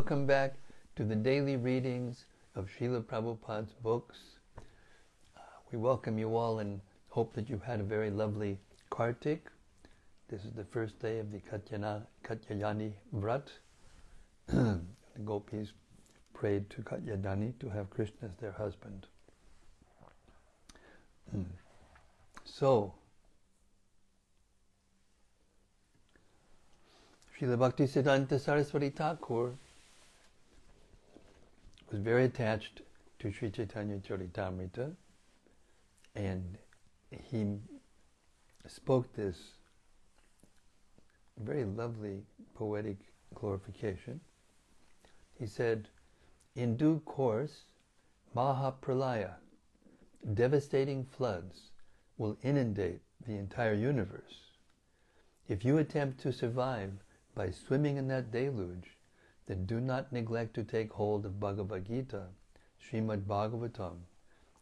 welcome back to the daily readings of Srila Prabhupada's books. We welcome you all and hope that you've had a very lovely Kartik. This is the first day of the Caitanya-caritämrta. The gopis prayed to Caitanya to have Krishna as their husband. So, Srila Bhaktisiddhanta Saraswati Thakur was very attached to Sri Caitanya-caritämrta, and he spoke this very lovely poetic glorification. He said, in due course, Mahapralaya, devastating floods, will inundate the entire universe. If you attempt to survive by swimming in that deluge, then do not neglect to take hold of Bhagavad Gita, Srimad Bhagavatam,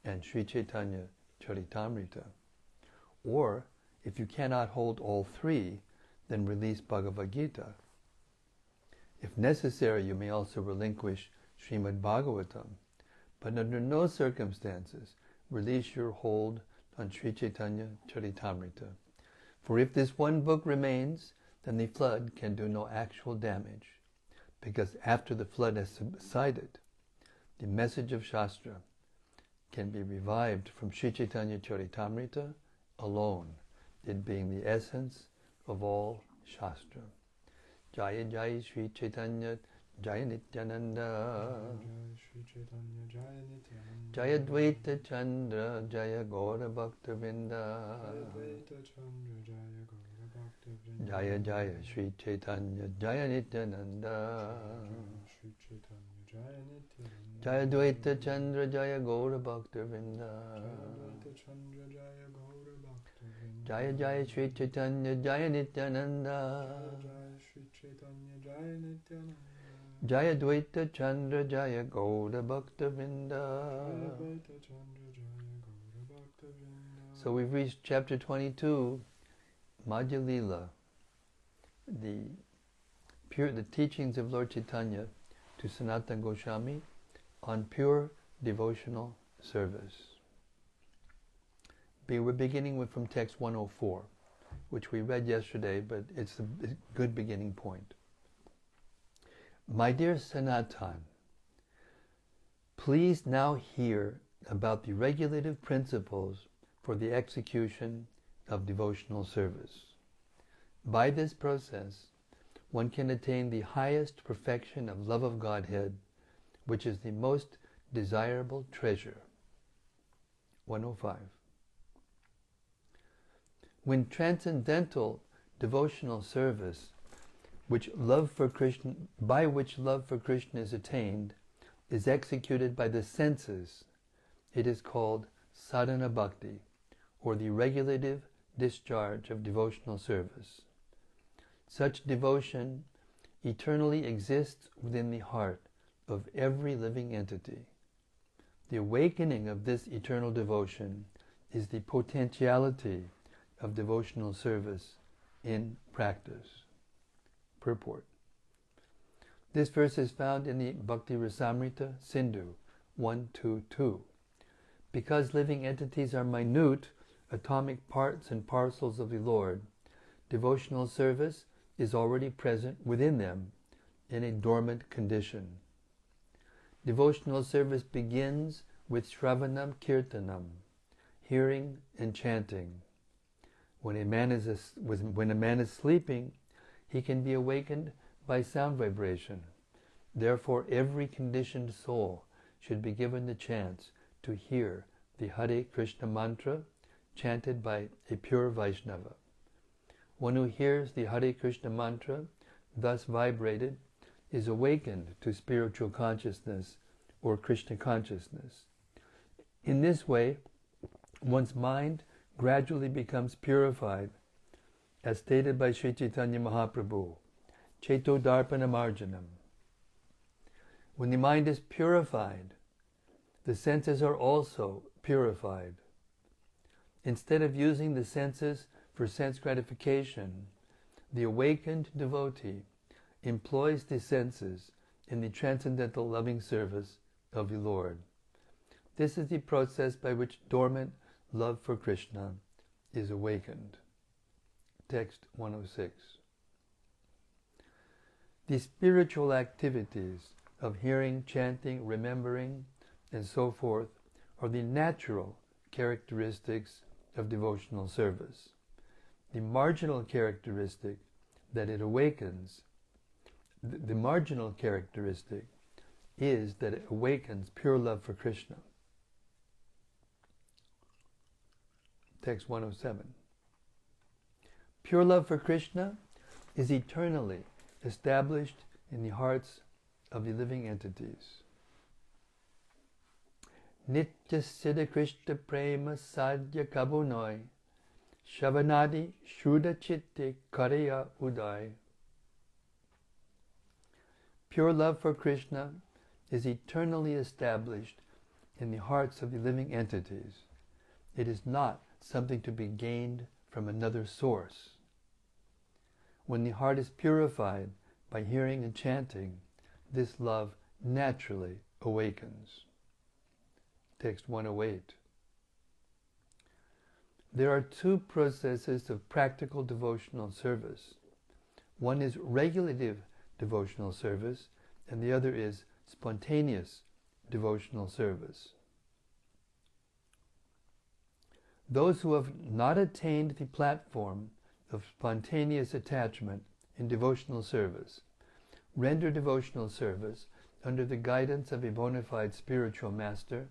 and Sri Caitanya-caritämrta. Or, if you cannot hold all three, then release Bhagavad Gita. If necessary, you may also relinquish Srimad Bhagavatam, but under no circumstances release your hold on Sri Caitanya-caritämrta. For if this one book remains, then the flood can do no actual damage, because after the flood has subsided, the message of Shastra can be revived from Sri Caitanya-caritämrta alone, it being the essence of all Shastra. Jaya Jaya Sri Chaitanya Jaya Nityananda Jaya Dvaita Chandra Jaya Gaura Bhakta Vrinda Jaya Jaya Sri Chaitanya Jaya Nityananda Jaya Dvaita Chandra Jaya Gaura Bhakta Vrinda Jaya Jaya Sri Chaitanya Jaya Nityananda Jaya Dvaita Chandra Jaya Gaura Bhakta Vrinda. So we've reached chapter 22, Madhya-lila, the teachings of Lord Chaitanya to Sanatana Goswami on pure devotional service. We're beginning from text 104, which we read yesterday, but it's a good beginning point. My dear Sanatan, please now hear about the regulative principles for the execution of devotional service. By this process, one can attain the highest perfection of love of Godhead, which is the most desirable treasure. 105. When transcendental devotional service, by which love for Krishna is attained, is executed by the senses, it is called sadhana bhakti, or the regulative discharge of devotional service. Such devotion eternally exists within the heart of every living entity. The awakening of this eternal devotion is the potentiality of devotional service in practice. Purport. This verse is found in the Bhakti Rasamrita Sindhu 122. Because living entities are minute, atomic parts and parcels of the Lord, devotional service is already present within them in a dormant condition. Devotional service begins with Shravanam Kirtanam, hearing and chanting. When a man is sleeping, he can be awakened by sound vibration. Therefore, every conditioned soul should be given the chance to hear the Hare Krishna mantra chanted by a pure Vaishnava. One who hears the Hare Krishna mantra, thus vibrated, is awakened to spiritual consciousness or Krishna consciousness. In this way, one's mind gradually becomes purified, as stated by Sri Chaitanya Mahaprabhu, Cheto Darpana Marjanam. When the mind is purified, the senses are also purified. Instead of using the senses for sense gratification, the awakened devotee employs the senses in the transcendental loving service of the Lord. This is the process by which dormant love for Krishna is awakened. Text 106. The spiritual activities of hearing, chanting, remembering, and so forth are the natural characteristics of devotional service. The marginal characteristic that it awakens, the marginal characteristic is that it awakens pure love for Krishna. Text 107. Pure love for Krishna is eternally established in the hearts of the living entities. Nitya Siddha Krishna Prema Sadhya Kabunoi Shavanadi Shuddha Chitte Karya Uday. Pure love for Krishna is eternally established in the hearts of the living entities. It is not something to be gained from another source. When the heart is purified by hearing and chanting, this love naturally awakens. Text 108. There are two processes of practical devotional service. One is regulative devotional service, and the other is spontaneous devotional service. Those who have not attained the platform of spontaneous attachment in devotional service render devotional service under the guidance of a bona fide spiritual master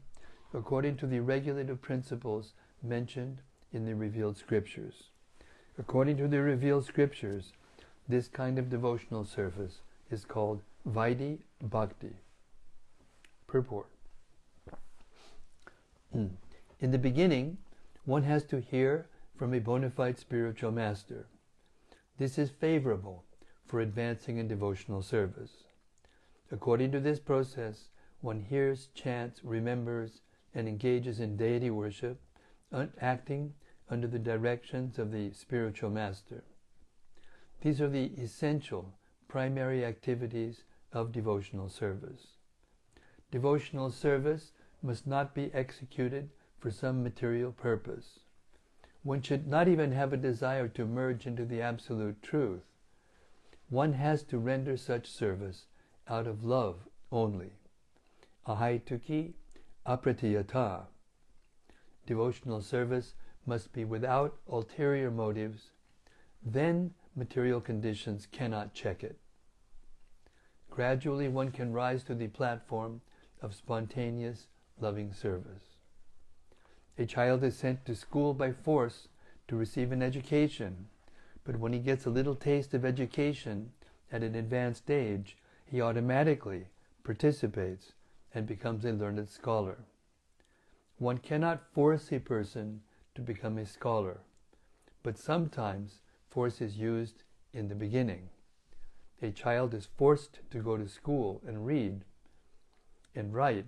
according to the regulative principles mentioned in the revealed scriptures. According to the revealed scriptures, this kind of devotional service is called Vaidhi Bhakti. Purport. In the beginning, one has to hear from a bona fide spiritual master. This is favorable for advancing in devotional service. According to this process, one hears, chants, remembers, and engages in deity worship, acting under the directions of the spiritual master. These are the essential primary activities of devotional service. Devotional service must not be executed for some material purpose. One should not even have a desire to merge into the absolute truth. One has to render such service out of love only. Ahaituki apratiyata. Devotional service must be without ulterior motives. Then material conditions cannot check it. Gradually one can rise to the platform of spontaneous loving service. A child is sent to school by force to receive an education, but when he gets a little taste of education at an advanced age, he automatically participates and becomes a learned scholar. One cannot force a person to become a scholar, but sometimes force is used in the beginning. A child is forced to go to school and read and write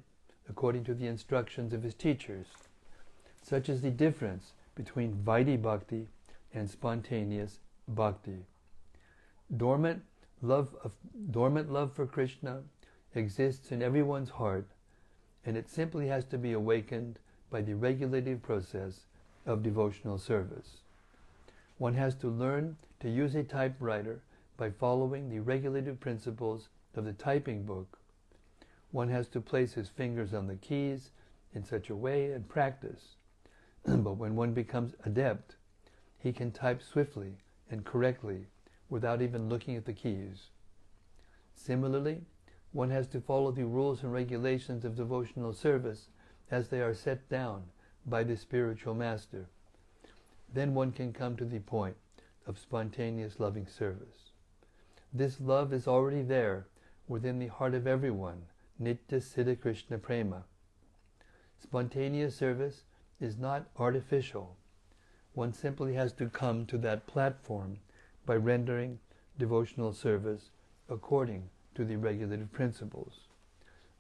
according to the instructions of his teachers. Such is the difference between Vaidhi Bhakti and spontaneous Bhakti. Dormant love for Krishna exists in everyone's heart, and it simply has to be awakened by the regulative process of devotional service. One has to learn to use a typewriter by following the regulative principles of the typing book. One has to place his fingers on the keys in such a way and practice. But when one becomes adept, he can type swiftly and correctly without even looking at the keys. Similarly, one has to follow the rules and regulations of devotional service as they are set down by the spiritual master. Then one can come to the point of spontaneous loving service. This love is already there within the heart of everyone, Nitya Siddha Krishna Prema. Spontaneous service is not artificial. One simply has to come to that platform by rendering devotional service according to the regulative principles.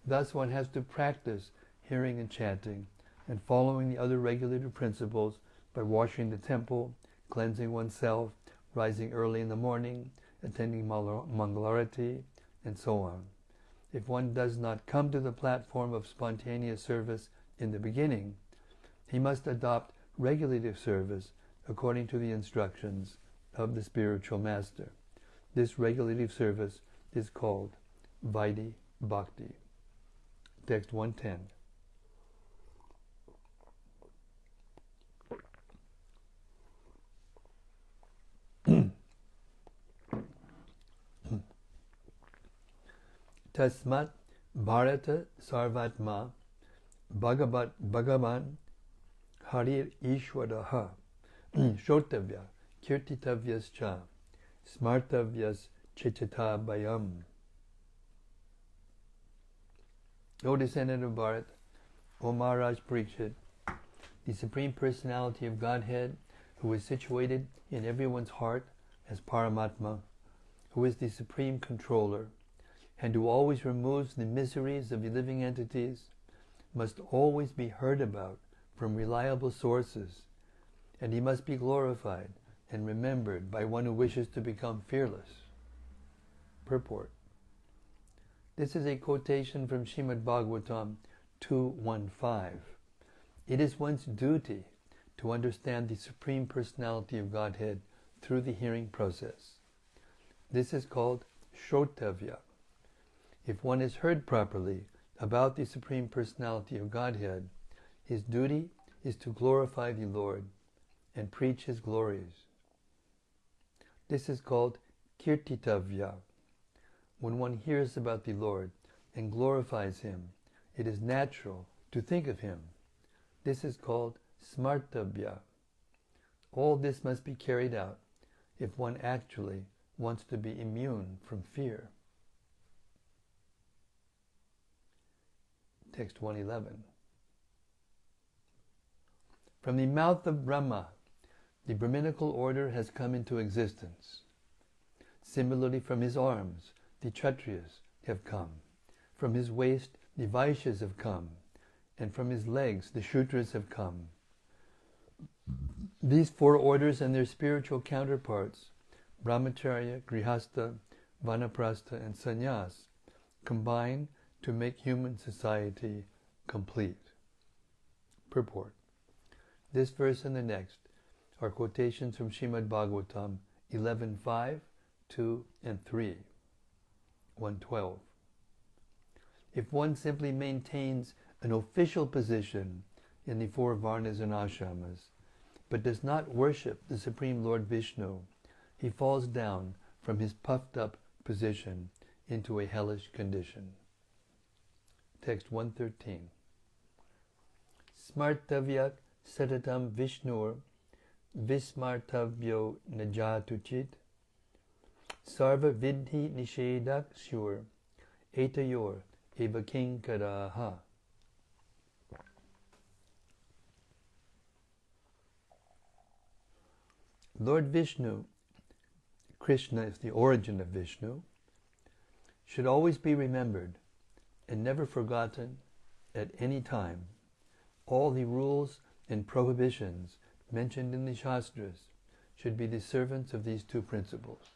Thus one has to practice hearing and chanting and following the other regulative principles by washing the temple, cleansing oneself, rising early in the morning, attending Mangalarati, and so on. if one does not come to the platform of spontaneous service in the beginning, he must adopt regulative service according to the instructions of the spiritual master. This regulative service is called Vaidhi Bhakti. Text 110. Tasmat Bharata Sarvatma Bhagavan Harir Ishwaraha Shotavya Kirtitavyascha Smartavyas Chittata Bayam. O descendant of Bharat, O Maharaj Parikshit, the Supreme Personality of Godhead, who is situated in everyone's heart as Paramatma, who is the Supreme Controller, and who always removes the miseries of the living entities, must always be heard about from reliable sources, and he must be glorified and remembered by one who wishes to become fearless. Purport. This is a quotation from Srimad Bhagavatam 2.1.5. It is one's duty to understand the Supreme Personality of Godhead through the hearing process. This is called Shrotavya. If one is heard properly about the Supreme Personality of Godhead, his duty is to glorify the Lord and preach his glories. This is called Kirtitavya. When one hears about the Lord and glorifies him, it is natural to think of him. This is called Smartavya. All this must be carried out if one actually wants to be immune from fear. Text 111. From the mouth of Brahma, the Brahminical order has come into existence. Similarly, from his arms, the Kshatriyas have come. From his waist, the Vaishyas have come. And from his legs, the Shudras have come. These four orders and their spiritual counterparts, Brahmacharya, Grihastha, Vanaprastha, and Sannyas, combine to make human society complete. Purport. This verse and the next are quotations from Srimad Bhagavatam 11.5, 2, and 3, 112. If one simply maintains an official position in the four Varnas and Ashramas, but does not worship the Supreme Lord Vishnu, he falls down from his puffed up position into a hellish condition. Text 113. Smartavyak satatam Vishnur Vismartavyo najatuchit Sarva vidhi nishedak shur Etayor eva kinkaraha. Lord Vishnu, Krishna is the origin of Vishnu, should always be remembered and never forgotten at any time. All the rules and prohibitions mentioned in the Shastras should be the servants of these two principles.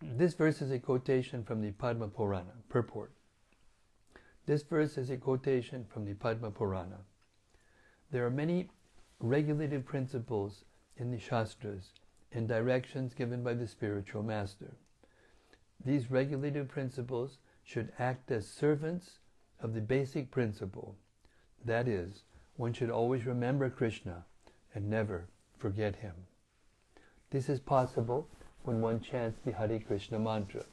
This verse is a quotation from the Padma Purana. Purport. This verse is a quotation from the Padma Purana. There are many regulative principles in the Shastras and directions given by the spiritual master. These regulative principles should act as servants of the basic principle. That is, one should always remember Krishna and never forget him. This is possible when one chants the Hare Krishna mantra.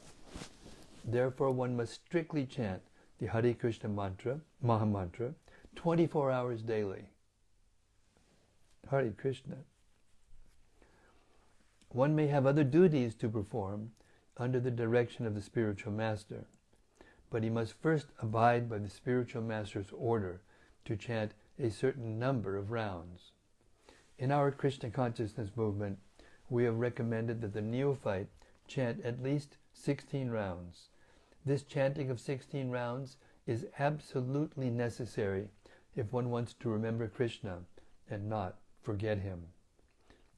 Therefore, one must strictly chant the Hare Krishna mantra, Mahamantra, 24 hours daily. Hare Krishna. One may have other duties to perform under the direction of the spiritual master, but he must first abide by the spiritual master's order to chant a certain number of rounds. In our Krishna consciousness movement, we have recommended that the neophyte chant at least 16 rounds. This chanting of 16 rounds is absolutely necessary if one wants to remember Krishna and not forget him.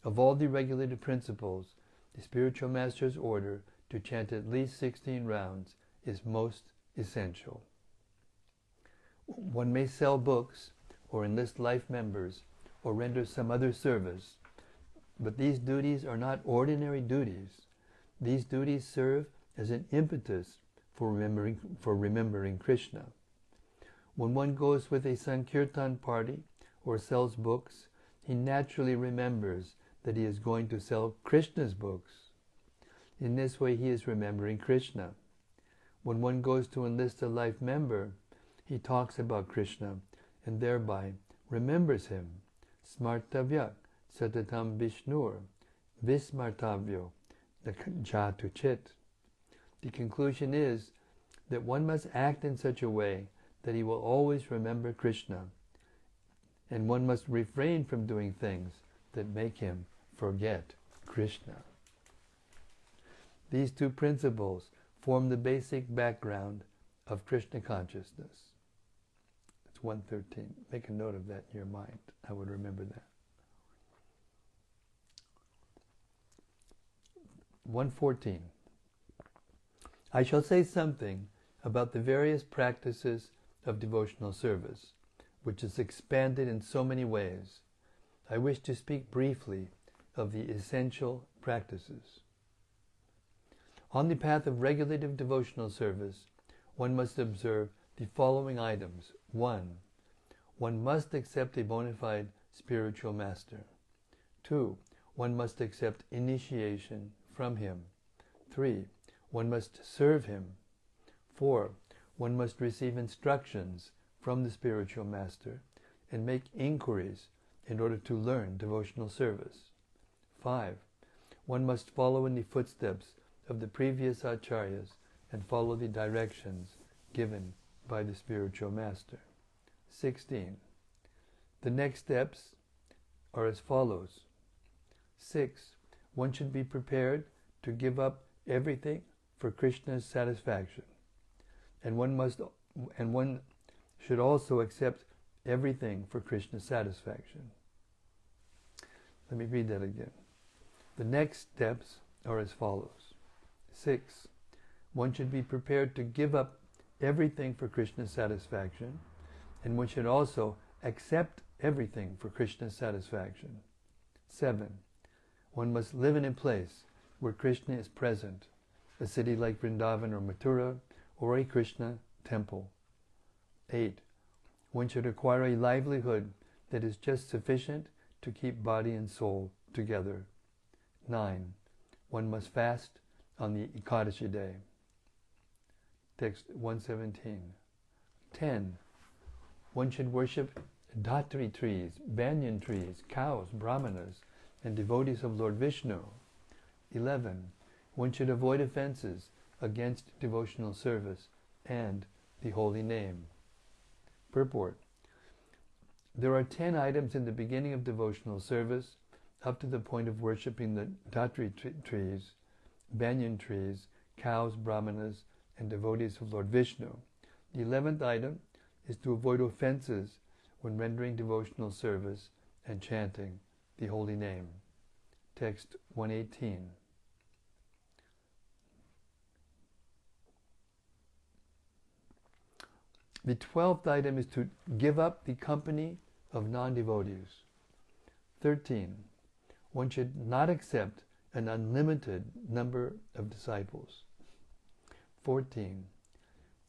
Of all the regulated principles, The spiritual master's order to chant at least 16 rounds is most essential. One may sell books or enlist life members or render some other service, but these duties are not ordinary duties. These duties serve as an impetus for remembering Krishna. When one goes with a Sankirtan party or sells books, he naturally remembers that he is going to sell Krishna's books. In this way, he is remembering Krishna. When one goes to enlist a life member, he talks about Krishna and thereby remembers him. Smartavyak satatam Vishnur vismartavyo jatu chit. The conclusion is that one must act in such a way that he will always remember Krishna, and one must refrain from doing things that make him forget Krishna. These two principles form the basic background of Krishna consciousness. It's 113. Make a note of that in your mind. I would remember that. 114. I shall say something about the various practices of devotional service, which is expanded in so many ways. I wish to speak briefly of the essential practices. On the path of regulative devotional service, one must observe the following items. 1. One must accept a bona fide spiritual master. 2. One must accept initiation from him. 3. One must serve him. 4. One must receive instructions from the spiritual master and make inquiries in order to learn devotional service. 5. One must follow in the footsteps of the previous acharyas and follow the directions given by the spiritual master. 16. The next steps are as follows. 6. One should be prepared to give up everything for Krishna's satisfaction, and one should also accept everything for Krishna's satisfaction. Let me read that again. The next steps are as follows. 6. One should be prepared to give up everything for Krishna's satisfaction, and one should also accept everything for Krishna's satisfaction. 7. One must live in a place where Krishna is present, a city like Vrindavan or Mathura, or a Krishna temple. 8. One should acquire a livelihood that is just sufficient to keep body and soul together. 9. One must fast on the Ekadashi day. Text 117. 10. One should worship dhatri trees, banyan trees, cows, brahmanas, and devotees of Lord Vishnu. 11. One should avoid offenses against devotional service and the holy name. Purport. There are 10 items in the beginning of devotional service up to the point of worshipping the dhatri trees, banyan trees, cows, brahmanas, and devotees of Lord Vishnu. The 11th item is to avoid offenses when rendering devotional service and chanting the holy name. Text 118. The 12th item is to give up the company of non-devotees. 13. One should not accept an unlimited number of disciples. 14.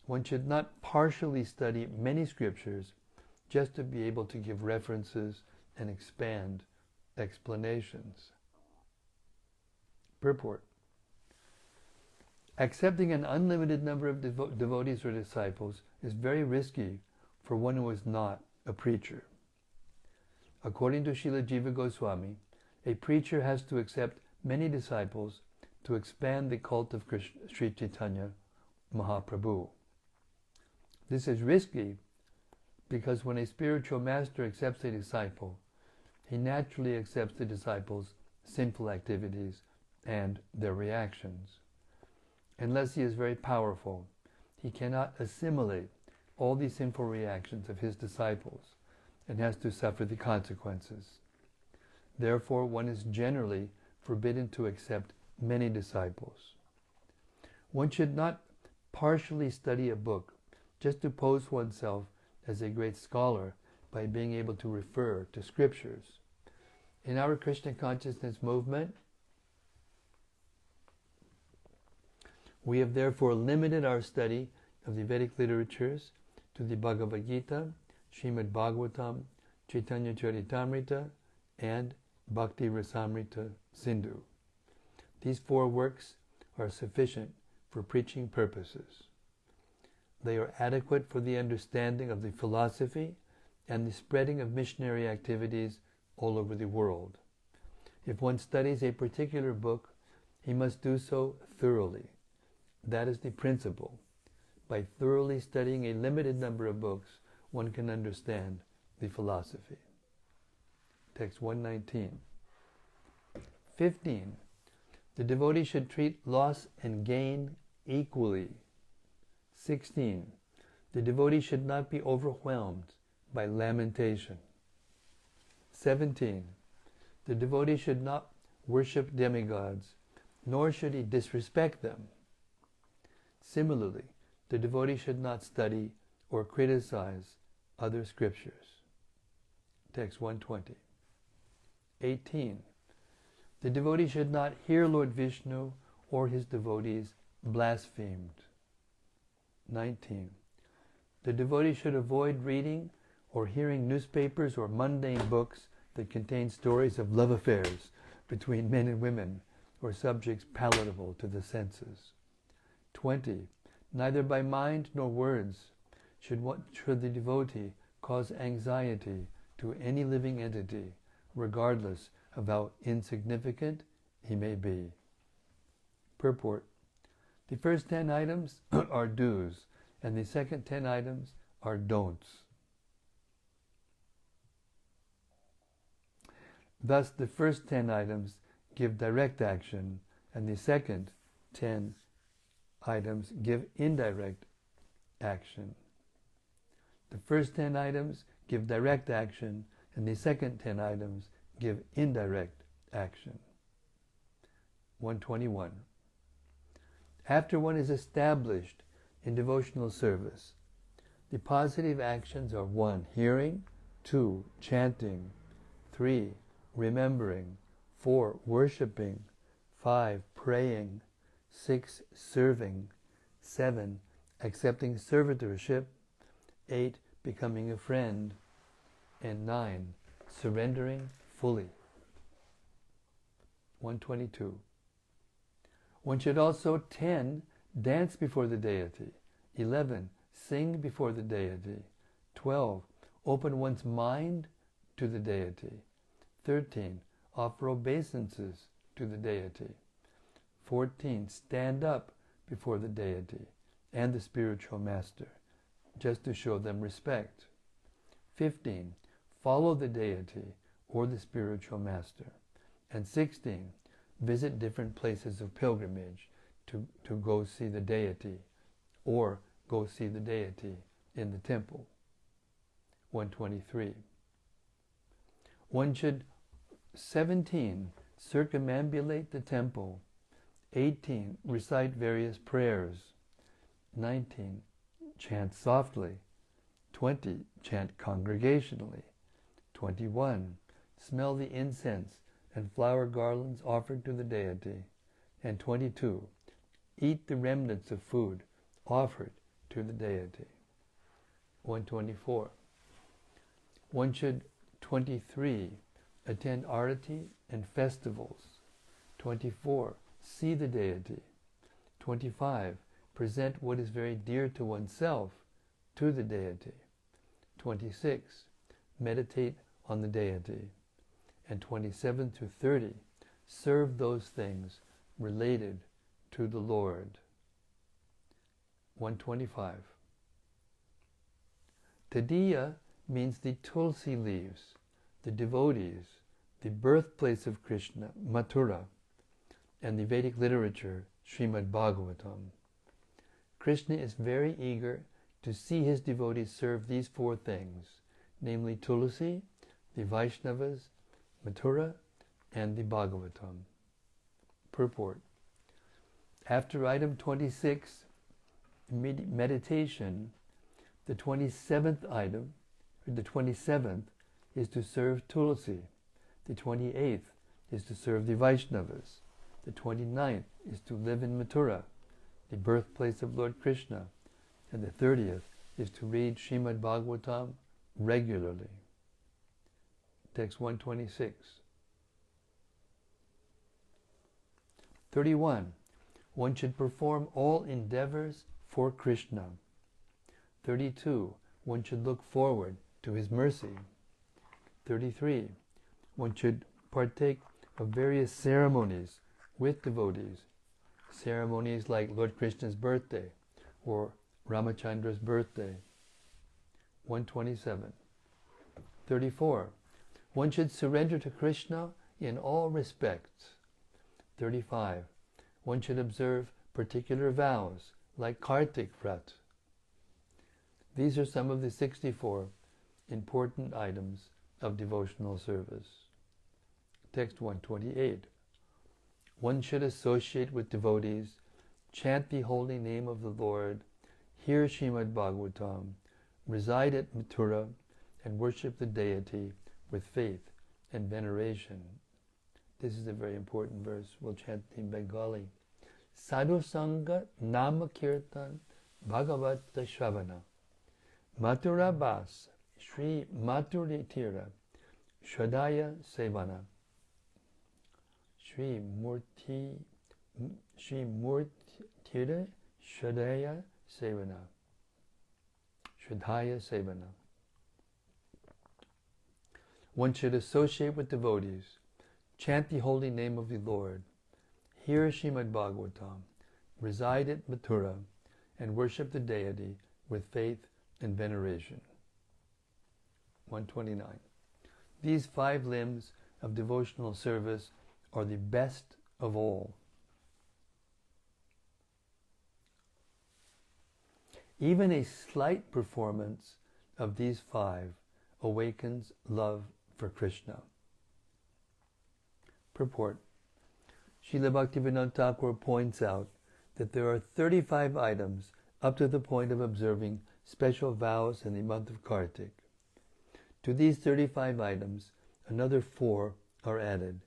One should not partially study many scriptures just to be able to give references and expand explanations. Purport. Accepting an unlimited number of devotees or disciples is very risky for one who is not a preacher. According to Srila Jiva Goswami, a preacher has to accept many disciples to expand the cult of Sri Chaitanya Mahaprabhu. This is risky because when a spiritual master accepts a disciple, he naturally accepts the disciple's sinful activities and their reactions. Unless he is very powerful, he cannot assimilate all the sinful reactions of his disciples and has to suffer the consequences. Therefore, one is generally forbidden to accept many disciples. One should not partially study a book just to pose oneself as a great scholar by being able to refer to scriptures. In our Krishna consciousness movement, we have therefore limited our study of the Vedic literatures to the Bhagavad Gita, Srimad Bhagavatam, Caitanya-caritämrta, and Bhakti Rasamrita Sindhu. These 4 works are sufficient for preaching purposes. They are adequate for the understanding of the philosophy and the spreading of missionary activities all over the world. If one studies a particular book, he must do so thoroughly. That is the principle. By thoroughly studying a limited number of books, one can understand the philosophy. Text 119. 15. The devotee should treat loss and gain equally. 16. The devotee should not be overwhelmed by lamentation. 17. The devotee should not worship demigods, nor should he disrespect them. Similarly, the devotee should not study or criticize other scriptures. Text 120. 18. The devotee should not hear Lord Vishnu or his devotees blasphemed. 19. The devotee should avoid reading or hearing newspapers or mundane books that contain stories of love affairs between men and women or subjects palatable to the senses. 20. Neither by mind nor words should the devotee cause anxiety to any living entity, regardless of how insignificant he may be. Purport. The first 10 items are do's, and the second 10 items are don'ts. Thus, the first 10 items give direct action, and the second 10 items give indirect action. The first 10 items give direct action, and the second 10 items give indirect action. 121. After one is established in devotional service, the positive actions are 1. Hearing, 2. Chanting, 3. Remembering, 4. Worshipping, 5. Praying, 6. Serving, 7. Accepting servitorship, 8. Becoming a friend, and 9. Surrendering fully. 122. One should also 10. Dance before the deity, 11. Sing before the deity, 12. Open one's mind to the deity, 13. Offer obeisances to the deity, 14. Stand up before the deity and the spiritual master, just to show them respect, 15. Follow the deity or the spiritual master, and 16. Visit different places of pilgrimage to go see the deity, or go see the deity in the temple. 123. One should 17. Circumambulate the temple, 18. Recite various prayers, 19. Chant softly, 20. Chant congregationally, 21. Smell the incense and flower garlands offered to the deity, and 22. Eat the remnants of food offered to the deity. 124. One should 23. Attend arati and festivals. 24. See the deity. 25. Present what is very dear to oneself to the deity. 26. Meditate on the deity. And 27 to 30. Serve those things related to the Lord. 125. Tadiya means the tulsi leaves, the devotees, the birthplace of Krishna, Mathura, and the Vedic literature, Srimad Bhagavatam. Krishna is very eager to see his devotees serve these 4 things, namely Tulsi, the Vaishnavas, Mathura, and the Bhagavatam. Purport. After item 26, meditation, the 27th item, or the 27th, is to serve Tulsi. The 28th is to serve the Vaishnavas. The 29th is to live in Mathura, the birthplace of Lord Krishna. And the 30th is to read Srimad Bhagavatam regularly. Text 126. 31. One should perform all endeavors for Krishna. 32. One should look forward to his mercy. 33. One should partake of various ceremonies with devotees. Ceremonies like Lord Krishna's birthday or Ramachandra's birthday. 127. 34. One should surrender to Krishna in all respects. 35. One should observe particular vows like Caitanya-caritämrta. These are some of the 64 important items of devotional service. Text 128. One should associate with devotees, chant the holy name of the Lord, hear Srimad Bhagavatam, reside at Mathura, and worship the deity with faith and veneration. This is a very important verse. We'll chant in Bengali. Sadhu Sangha Nama Kirtan Bhagavata Shravana Mathura Bas Sri Mathuritira Shradaya Sevana Sri Murtira Shradaya Sevana Shradaya Sevana. One should associate with devotees, chant the holy name of the Lord, hear Srimad Bhagavatam, reside at Mathura, and worship the deity with faith and veneration. 129. These 5 limbs of devotional service are the best of all. Even a slight performance of these 5 awakens love for Krishna. Purport. Srila Bhaktivinoda Thakur points out that there are 35 items up to the point of observing special vows in the month of Kartik. To these 35 items, another 4 are added,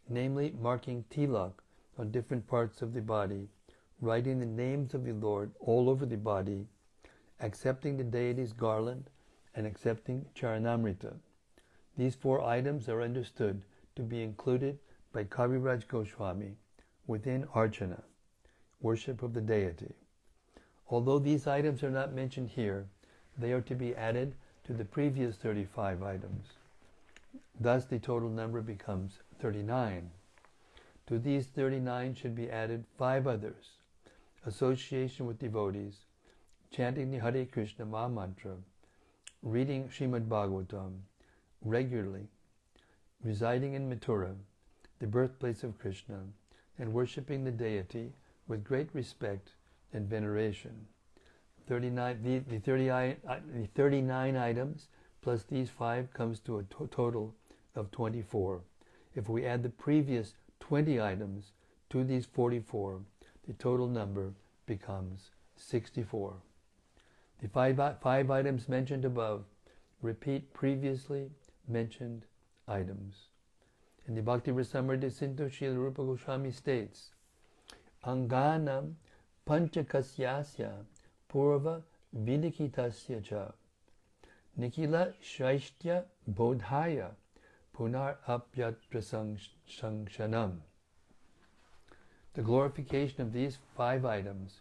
namely marking tilak on different parts of the body, writing the names of the Lord all over the body, accepting the deity's garland, and accepting charanamrita. These 4 items are understood to be included by Kaviraj Goswami within Archana, worship of the deity. Although these items are not mentioned here, they are to be added to the previous 35 items. Thus the total number becomes 39. To these 39 should be added 5 others: association with devotees, chanting the Hare Krishna Maha Mantra, reading Srimad Bhagavatam regularly, residing in Mathura, the birthplace of Krishna, and worshipping the deity with great respect and veneration. The 39 items plus these 5 comes to a total of 24. If we add the previous 20 items to these 44, the total number becomes 64. The 5 items mentioned above repeat previously mentioned items. In the Bhakti Rasamrita Sindhu, Srila Rupa Goswami states, Anganam panchakasyasya purva vidikitasya cha nikila shraishtya bodhaya punar apyatra sangshanam. The glorification of these 5 items,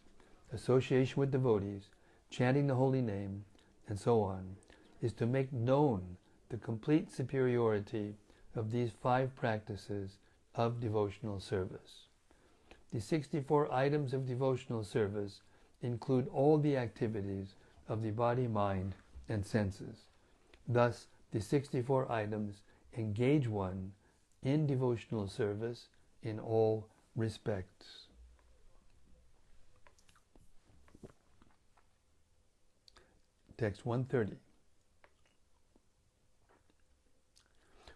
association with devotees, chanting the holy name, and so on, is to make known the complete superiority of these 5 practices of devotional service. The 64 items of devotional service include all the activities of the body, mind, and senses. Thus, the 64 items engage one in devotional service in all respects. Text 130.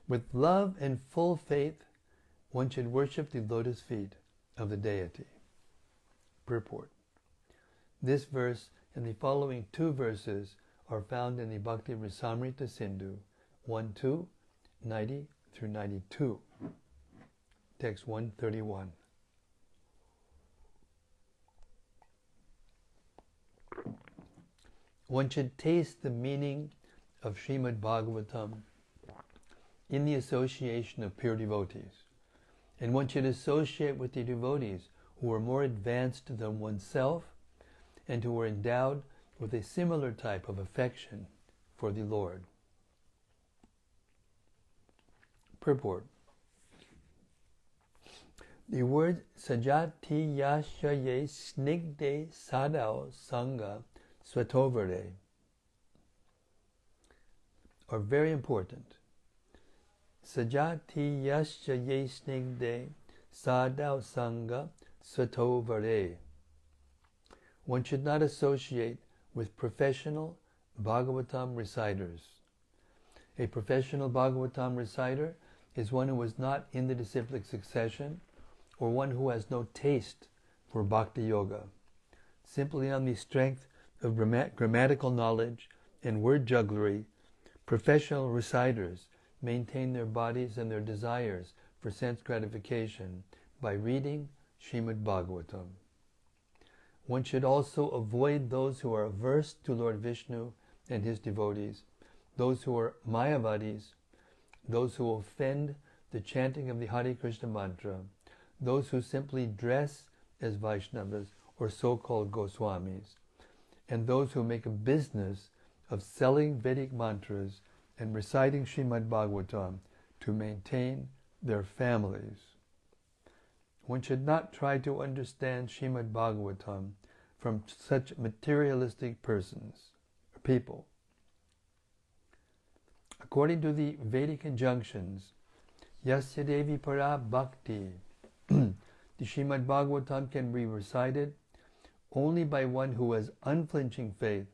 With love and full faith, one should worship the lotus feet of the deity. Purport. This verse and the following two verses are found in the Bhakti Rasamrita Sindhu 1.2, 90 through 92. Text 131. One should taste the meaning of Srimad Bhagavatam in the association of pure devotees, and one should associate with the devotees who are more advanced than oneself and who are endowed with a similar type of affection for the Lord. Purport. The word sajati yashaye snigde sadao sangha swatovare are very important. Sajati yashaye snigde sadao sangha swatovare. One should not associate with professional Bhagavatam reciters. A professional Bhagavatam reciter is one who is not in the disciplic succession or one who has no taste for Bhakti Yoga. Simply on the strength of grammatical knowledge and word jugglery, professional reciters maintain their bodies and their desires for sense gratification by reading Srimad Bhagavatam. One should also avoid those who are averse to Lord Vishnu and his devotees, those who are Mayavadis, those who offend the chanting of the Hare Krishna mantra, those who simply dress as Vaishnavas or so-called Goswamis, and those who make a business of selling Vedic mantras and reciting Srimad Bhagavatam to maintain their families. One should not try to understand Srimad Bhagavatam from such materialistic people. According to the Vedic injunctions, Yasya Devi Para Bhakti, the Srimad Bhagavatam can be recited only by one who has unflinching faith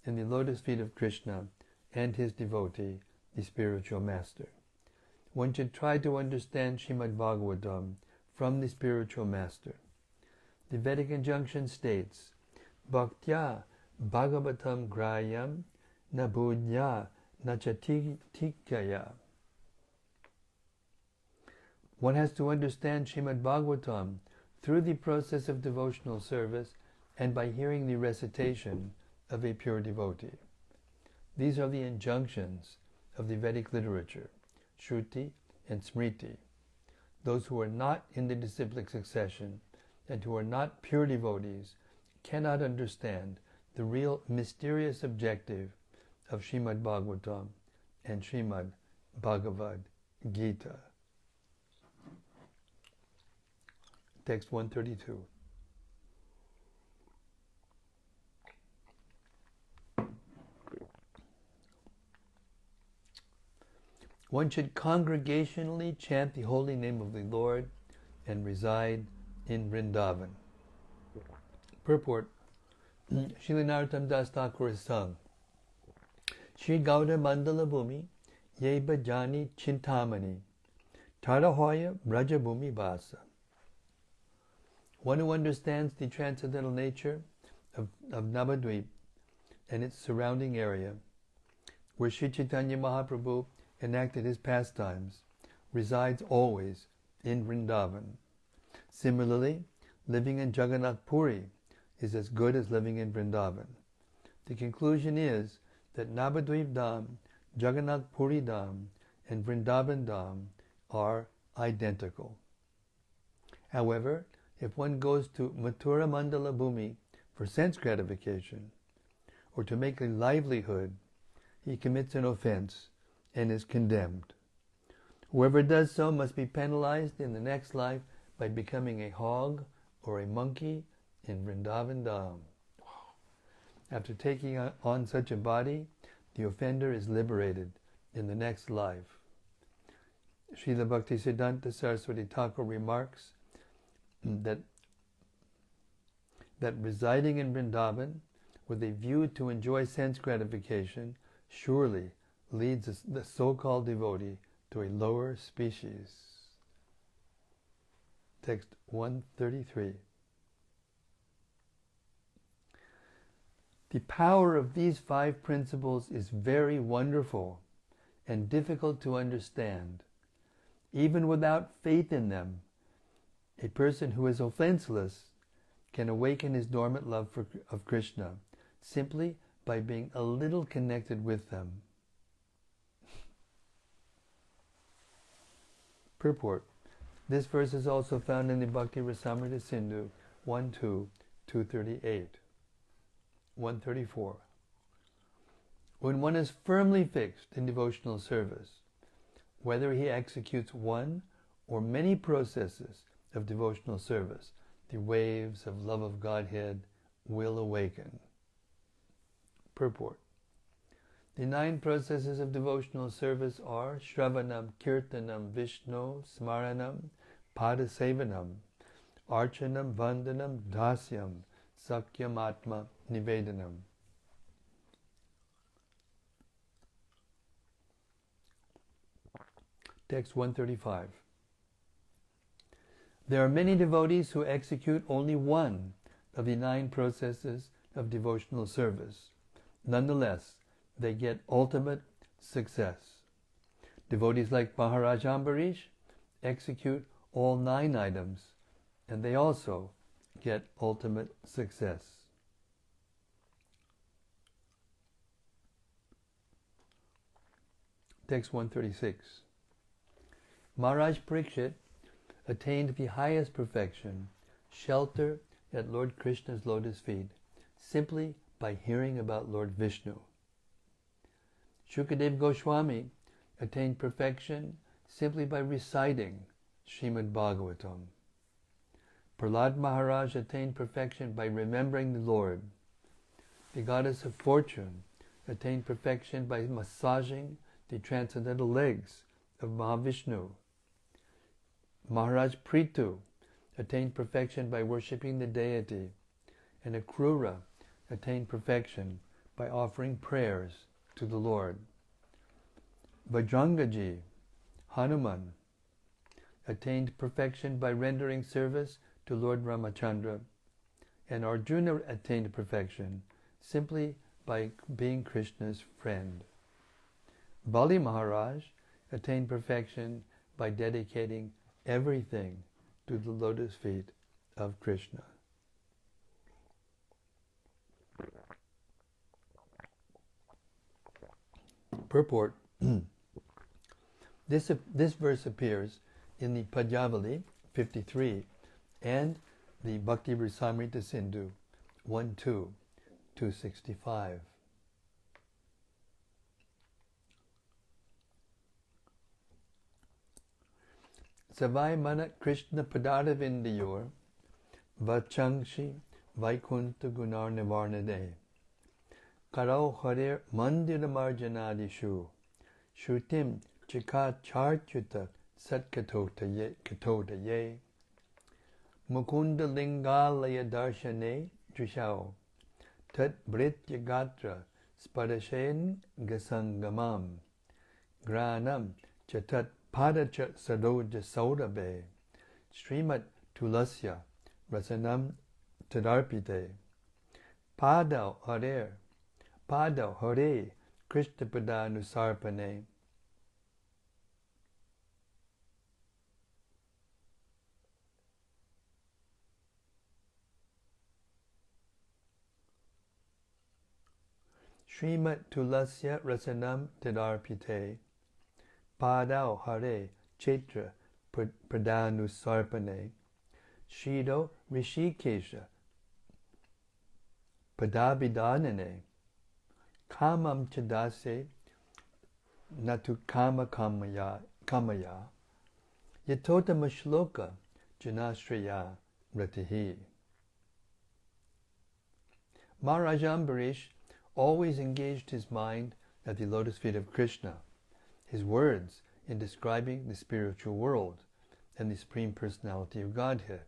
in the lotus feet of Krishna and his devotee, the spiritual master. One should try to understand Srimad Bhagavatam from the spiritual master. The Vedic injunction states, Bhaktya Bhagavatam Grayam Nabhunya Nachatikaya. One has to understand Srimad Bhagavatam through the process of devotional service and by hearing the recitation of a pure devotee. These are the injunctions of the Vedic literature, Shruti and Smriti. Those who are not in the disciplic succession and who are not pure devotees cannot understand the real mysterious objective of Srimad Bhagavatam and Srimad Bhagavad Gita. Text 132. One should congregationally chant the holy name of the Lord and reside in Vrindavan. Purport. Srila Narottam Das Thakur has sung, Shri Gauda Mandala Bhumi, Ye Bhajani Chintamani, Tarahoya Braja Bhumi Vasa. One who understands the transcendental nature of Navadvip and its surrounding area, where Sri Chaitanya Mahaprabhu enacted his pastimes, resides always in Vrindavan. Similarly, living in Jagannath Puri is as good as living in Vrindavan. The conclusion is that Navadvip Dham, Jagannath Puri Dham, and Vrindavan Dham are identical. However, if one goes to Mathura Mandala Bhumi for sense gratification, or to make a livelihood, he commits an offense and is condemned. Whoever does so must be penalized in the next life by becoming a hog or a monkey in Vrindavan Dham. After taking on such a body, the offender is liberated in the next life. Srila Bhaktisiddhanta Saraswati Thakur remarks that residing in Vrindavan with a view to enjoy sense gratification surely leads the so-called devotee to a lower species. Text 133. The power of these 5 principles is very wonderful and difficult to understand. Even without faith in them, a person who is offenseless can awaken his dormant love of Krishna simply by being a little connected with them. Purport. This verse is also found in the Bhakti Rasamrita Sindhu 1.2, 238, 134. When one is firmly fixed in devotional service, whether he executes one or many processes of devotional service, the waves of love of Godhead will awaken. Purport. The 9 processes of devotional service are Shravanam, Kirtanam, Vishnu, Smaranam, Padasevanam, Archanam, Vandanam, Dasyam, Sakyam, Atma, Nivedanam. Text 135. There are many devotees who execute only one of the 9 processes of devotional service. Nonetheless, they get ultimate success. Devotees like Maharaj Ambarish execute all 9 items, and they also get ultimate success. Text 136. Maharaj Parikshit attained the highest perfection, shelter at Lord Krishna's lotus feet, simply by hearing about Lord Vishnu. Shukadev Goswami attained perfection simply by reciting Srimad Bhagavatam. Prahlad Maharaj attained perfection by remembering the Lord. The goddess of fortune attained perfection by massaging the transcendental legs of Mahavishnu. Maharaj Prithu attained perfection by worshipping the deity, and Akrura attained perfection by offering prayers to the Lord. Bajrangaji, Hanuman, attained perfection by rendering service to Lord Ramachandra, and Arjuna attained perfection simply by being Krishna's friend. Bali Maharaj attained perfection by dedicating everything to the lotus feet of Krishna. Purport. This verse appears in the Padyavali 53 and the Bhakti Rasamrita Sindhu 1.2, 265. Savai Manat Krishna Padaravindayor Vachangshi Vaikunta Gunar Nivarnade Karau Harir Mandira Marjanadishu Shutim Chika Charchuta Satkatoda Ye Mukunda Lingalaya Darshane Drishao Tat Britya Gatra Spadashen Gasangamam Granam Chatat Padacha Sadoja Saudabe Srimat Tulasya Rasanam Tadarpite Padau Hare Krishna Padanusarpane. Srimat Tulasya Rasanam Tadarpite Padau Hare Chetra Pradanusarpane Shido Rishikesha Padabidanane Kamam Chadase Natu Kama Kamaya Yatota Mashloka Janashraya Ratihi. Maharaj Ambarish always engaged his mind at the lotus feet of Krishna, his words in describing the spiritual world and the Supreme Personality of Godhead,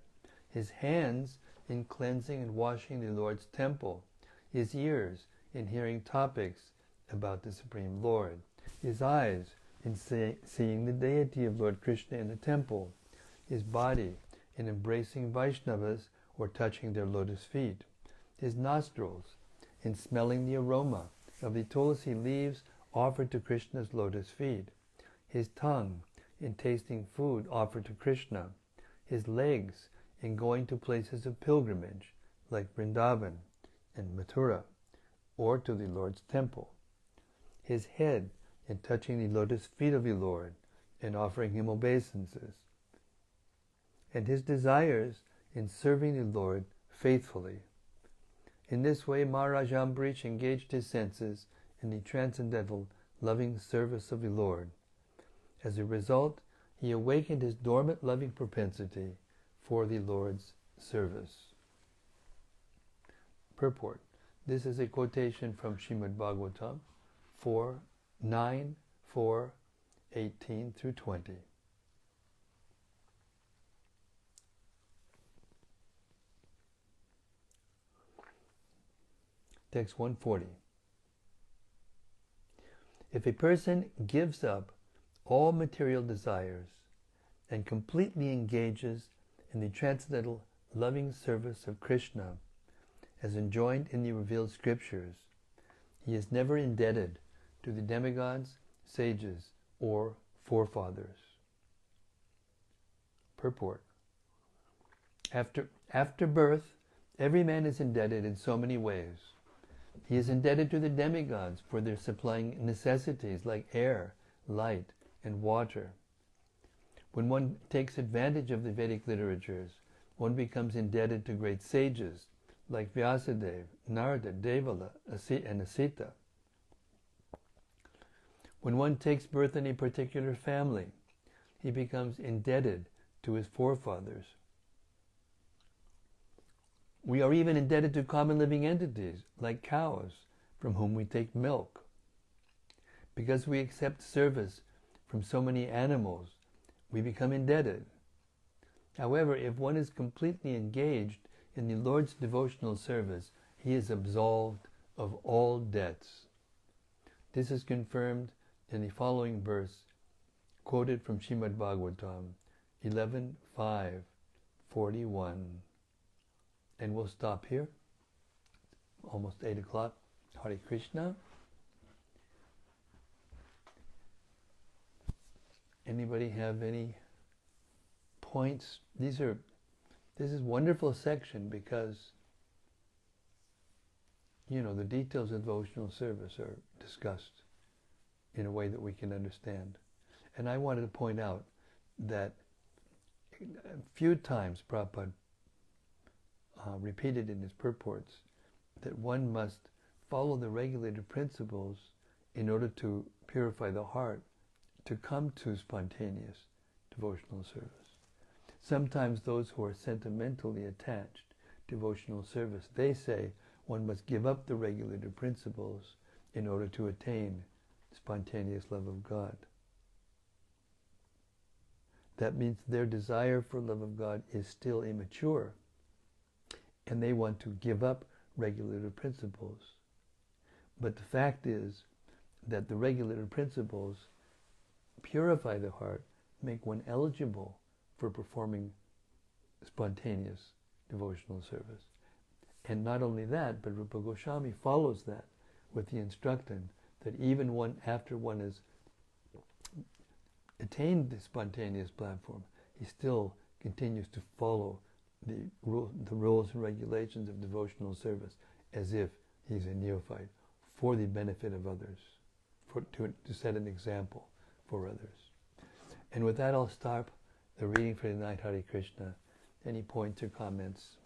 his hands in cleansing and washing the Lord's temple, his ears in hearing topics about the Supreme Lord, his eyes in seeing the deity of Lord Krishna in the temple, his body in embracing Vaishnavas or touching their lotus feet, his nostrils in smelling the aroma of the tulsi leaves offered to Krishna's lotus feet, his tongue in tasting food offered to Krishna, his legs in going to places of pilgrimage like Vrindavan and Mathura, or to the Lord's temple, his head in touching the lotus feet of the Lord and offering him obeisances, and his desires in serving the Lord faithfully. In this way, Maharaj Ambrish engaged his senses in the transcendental loving service of the Lord. As a result, he awakened his dormant loving propensity for the Lord's service. Purport. This is a quotation from Srimad Bhagavatam 4:9, 4, 18 through 20. Text 140. If a person gives up all material desires and completely engages in the transcendental loving service of Krishna, as enjoined in the revealed scriptures, he is never indebted to the demigods, sages, or forefathers. Purport. After birth, every man is indebted in so many ways. He is indebted to the demigods for their supplying necessities like air, light, and water. When one takes advantage of the Vedic literatures, one becomes indebted to great sages like Vyasadeva, Narada, Devala, and Asita. When one takes birth in a particular family, he becomes indebted to his forefathers. We are even indebted to common living entities, like cows, from whom we take milk. Because we accept service from so many animals, we become indebted. However, if one is completely engaged in the Lord's devotional service, he is absolved of all debts. This is confirmed in the following verse, quoted from Srimad Bhagavatam 11:5, 41. And we'll stop here. Almost 8 o'clock. Hare Krishna. Anybody have any points? This is wonderful section because, the details of devotional service are discussed in a way that we can understand. And I wanted to point out that a few times Prabhupada repeated in his purports that one must follow the regulated principles in order to purify the heart, to come to spontaneous devotional service. Sometimes those who are sentimentally attached to devotional service, they say one must give up the regulated principles in order to attain spontaneous love of God. That means their desire for love of God is still immature, and they want to give up regulated principles. But the fact is that the regulated principles purify the heart, make one eligible for performing spontaneous devotional service. And not only that, but Rupa Goswami follows that with the instruction that even after one has attained the spontaneous platform, he still continues to follow the rules and regulations of devotional service as if he's a neophyte, for the benefit of others, to set an example for others. And with that, I'll stop the reading for tonight. Hare Krishna. Any points or comments?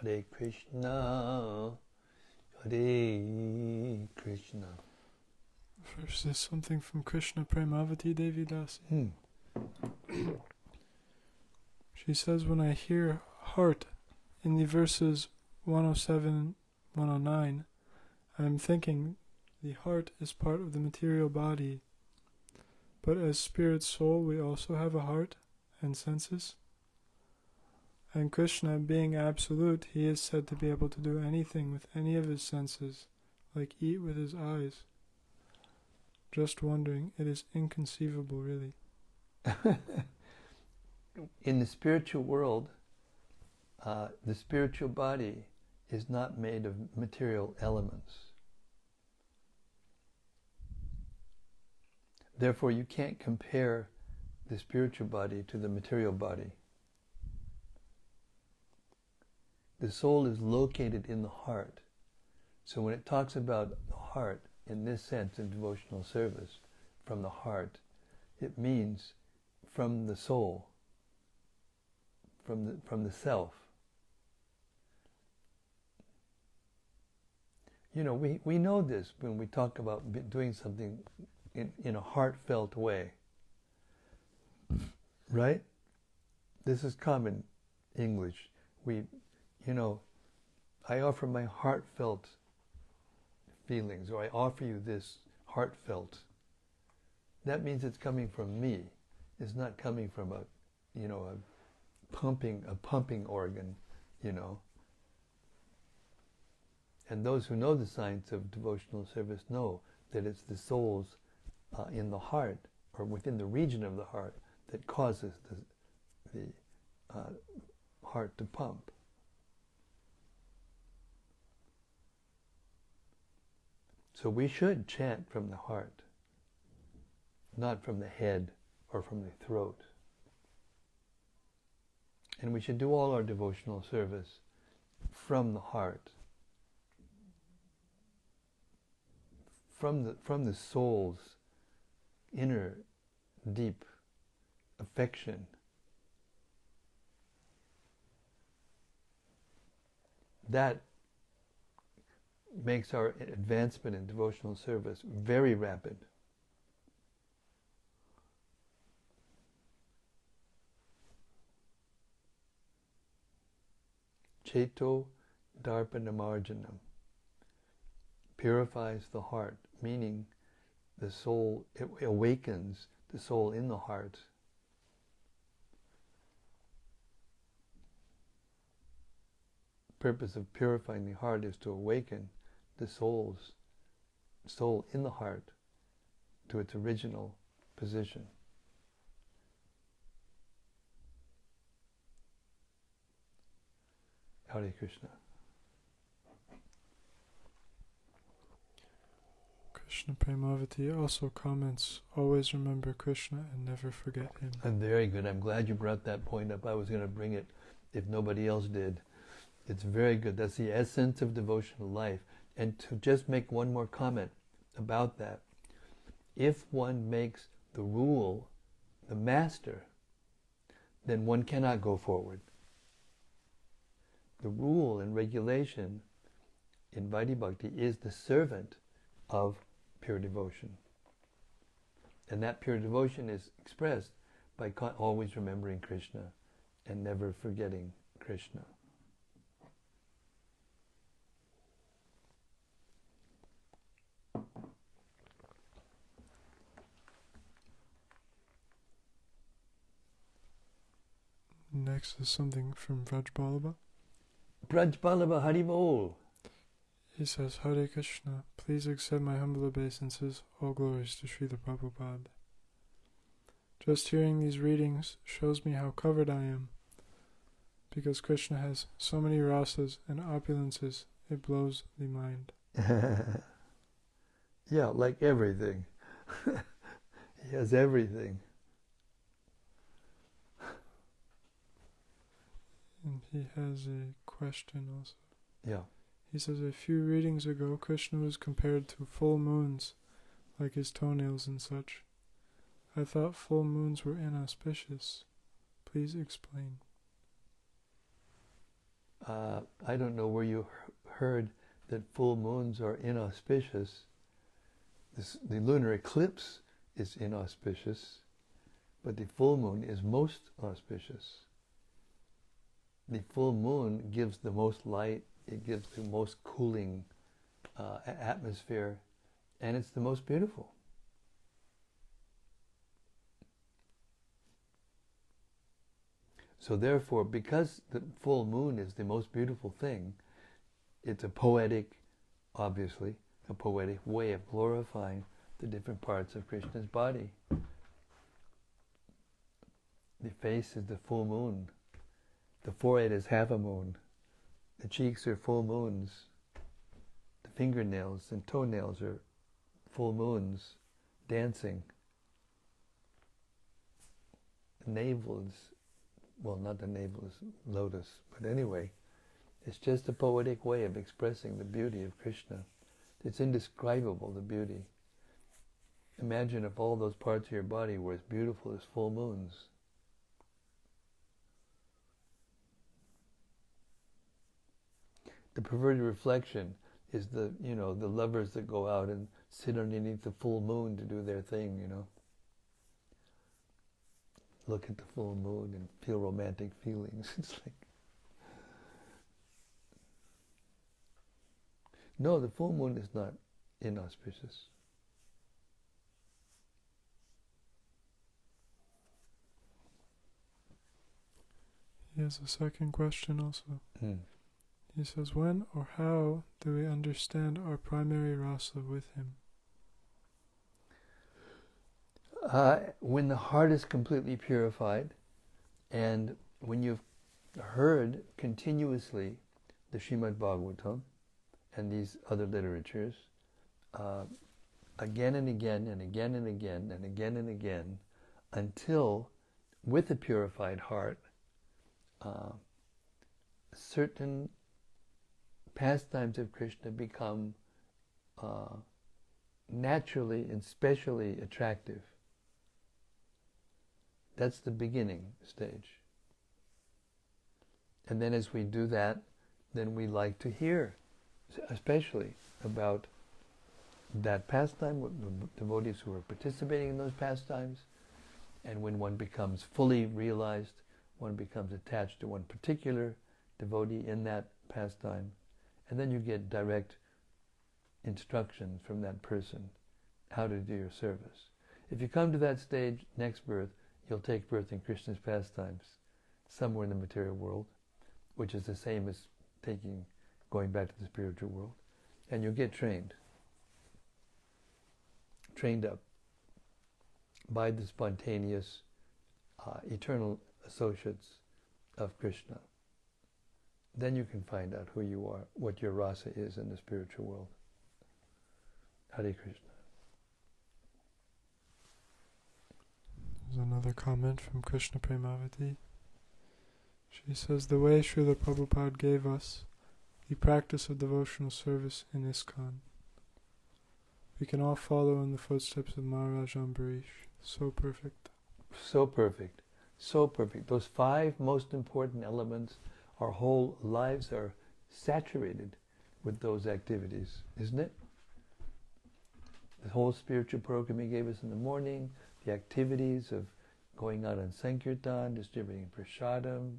Hare Krishna, Hare Krishna. First is something from Krishna Premavati Devi Dasi. She says, when I hear heart in the verses 107 and 109, I am thinking the heart is part of the material body, But as spirit soul, we also have a heart and senses. And Krishna, being absolute, he is said to be able to do anything with any of his senses, like eat with his eyes. Just wondering, it is inconceivable, really. In the spiritual world, the spiritual body is not made of material elements. Therefore, you can't compare the spiritual body to the material body. The soul is located in the heart. So when it talks about the heart, in this sense in devotional service, from the heart, it means from the soul, from the self. You know, we know this when we talk about doing something in a heartfelt way. Right? This is common English. I offer my heartfelt feelings, or I offer you this heartfelt. That means it's coming from me. It's not coming from a pumping organ, And those who know the science of devotional service know that it's the souls in the heart, or within the region of the heart, that causes the heart to pump. So we should chant from the heart, not from the head or from the throat. And we should do all our devotional service from the heart, from the soul's inner deep affection. That makes our advancement in devotional service very rapid. Cheto darpanamarjanam, purifies the heart, meaning the soul, it awakens the soul in the heart. The purpose of purifying the heart is to awaken the soul in the heart to its original position. Hare Krishna. Krishna Premavati also comments, always remember Krishna and never forget him. I'm very good. I'm glad you brought that point up. I was going to bring it if nobody else did. It's very good. That's the essence of devotional life. And to just make one more comment about that, if one makes the rule the master, then one cannot go forward. The rule and regulation in Vaidhi Bhakti is the servant of pure devotion. And that pure devotion is expressed by always remembering Krishna and never forgetting Krishna. Next is something from Vrajbalaba. Vrajbalaba Haribol. He says, Hare Krishna, please accept my humble obeisances, all glories to Srila Prabhupada. Just hearing these readings shows me how covered I am, because Krishna has so many rasas and opulences, it blows the mind. Yeah, like everything. He has everything. And he has a question also. Yeah. He says, a few readings ago, Krishna was compared to full moons, like his toenails and such. I thought full moons were inauspicious. Please explain. I don't know where you heard that full moons are inauspicious. The lunar eclipse is inauspicious, but the full moon is most auspicious. The full moon gives the most light, it gives the most cooling atmosphere, and it's the most beautiful. So therefore, because the full moon is the most beautiful thing, it's a poetic, obviously, a poetic way of glorifying the different parts of Krishna's body. The face is the full moon. The forehead is half a moon. The cheeks are full moons. The fingernails and toenails are full moons dancing. The navel is, well, not the navel is lotus, but anyway, it's just a poetic way of expressing the beauty of Krishna. It's indescribable, the beauty. Imagine if all those parts of your body were as beautiful as full moons. The perverted reflection is the lovers that go out and sit underneath the full moon to do their thing, Look at the full moon and feel romantic feelings. It's like, no, the full moon is not inauspicious. He has a second question also. He says, when or how do we understand our primary rasa with him? When the heart is completely purified, and when you've heard continuously the Srimad Bhagavatam and these other literatures, again and again and again and again and again and again, until, with a purified heart, certain pastimes of Krishna become naturally and specially attractive. That's the beginning stage. And then as we do that, then we like to hear, especially about that pastime, the devotees who are participating in those pastimes. And when one becomes fully realized, one becomes attached to one particular devotee in that pastime. And then you get direct instructions from that person how to do your service. If you come to that stage, next birth, you'll take birth in Krishna's pastimes, somewhere in the material world, which is the same as going back to the spiritual world. And you'll get trained up by the spontaneous, eternal associates of Krishna. Then you can find out who you are, what your rasa is in the spiritual world. Hare Krishna. There's another comment from Krishna Premavati. She says, the way Srila Prabhupada gave us the practice of devotional service in ISKCON, we can all follow in the footsteps of Maharaj Ambarish. So perfect. So perfect. So perfect. Those 5 most important elements, our whole lives are saturated with those activities, isn't it? The whole spiritual program he gave us in the morning, the activities of going out on Sankirtan, distributing prasadam,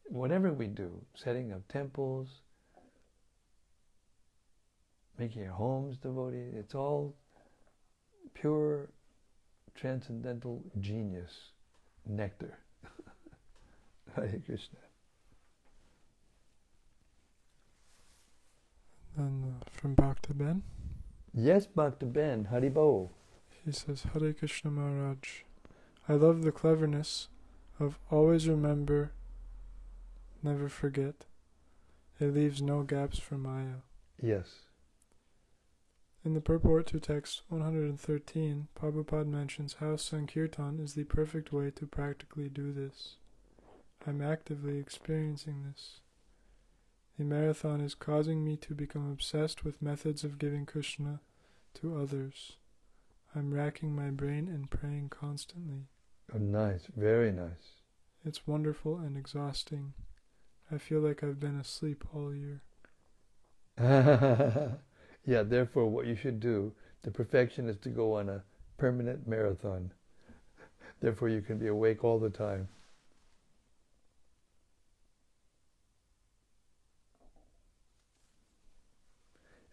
whatever we do, setting up temples, making our homes devoted, it's all pure transcendental genius, nectar. Hare Krishna. And from Bhakta Ben. Yes, Bhakta Ben, Haribo. He says, Hare Krishna Maharaj, I love the cleverness of always remember, never forget. It leaves no gaps for Maya. Yes. In the purport to text 113, Prabhupada mentions how Sankirtan is the perfect way to practically do this. I'm actively experiencing this. The marathon is causing me to become obsessed with methods of giving Krishna to others. I'm racking my brain and praying constantly. Oh, nice. Very nice. It's wonderful and exhausting. I feel like I've been asleep all year. Yeah, therefore what you should do, the perfection is to go on a permanent marathon. Therefore you can be awake all the time.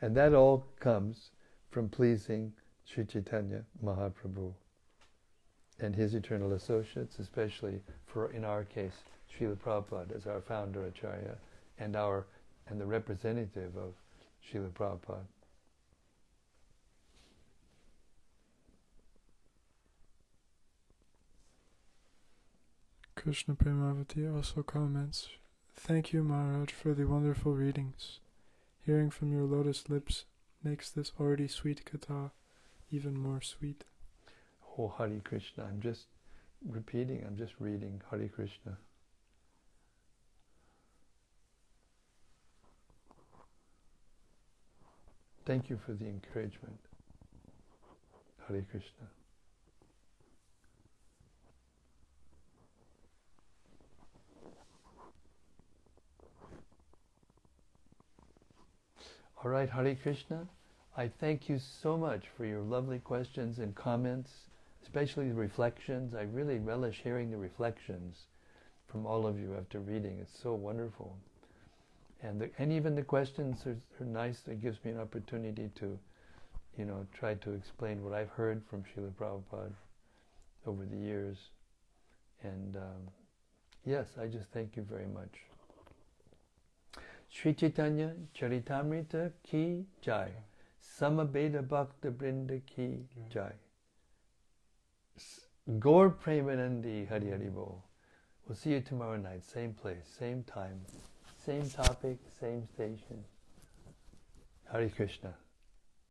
And that all comes from pleasing Sri Chaitanya Mahaprabhu and his eternal associates, especially in our case, Srila Prabhupada as our founder Acharya and the representative of Srila Prabhupada. Krishna Premavati also comments, "Thank you, Maharaj, for the wonderful readings. Hearing from your lotus lips makes this already sweet katha even more sweet." Oh, Hare Krishna. I'm just reading Hare Krishna. Thank you for the encouragement. Hare Krishna. All right, Hare Krishna. I thank you so much for your lovely questions and comments, especially the reflections. I really relish hearing the reflections from all of you after reading. It's so wonderful. And even the questions are nice. It gives me an opportunity to, try to explain what I've heard from Srila Prabhupada over the years. And yes, I just thank you very much. Sri Caitanya-caritämrta ki jai. Samabeda Bhakta Brinda ki jai. Gaur Premanandi Hari Hari Bol. We'll see you tomorrow night. Same place, same time, same topic, same station. Hare Krishna.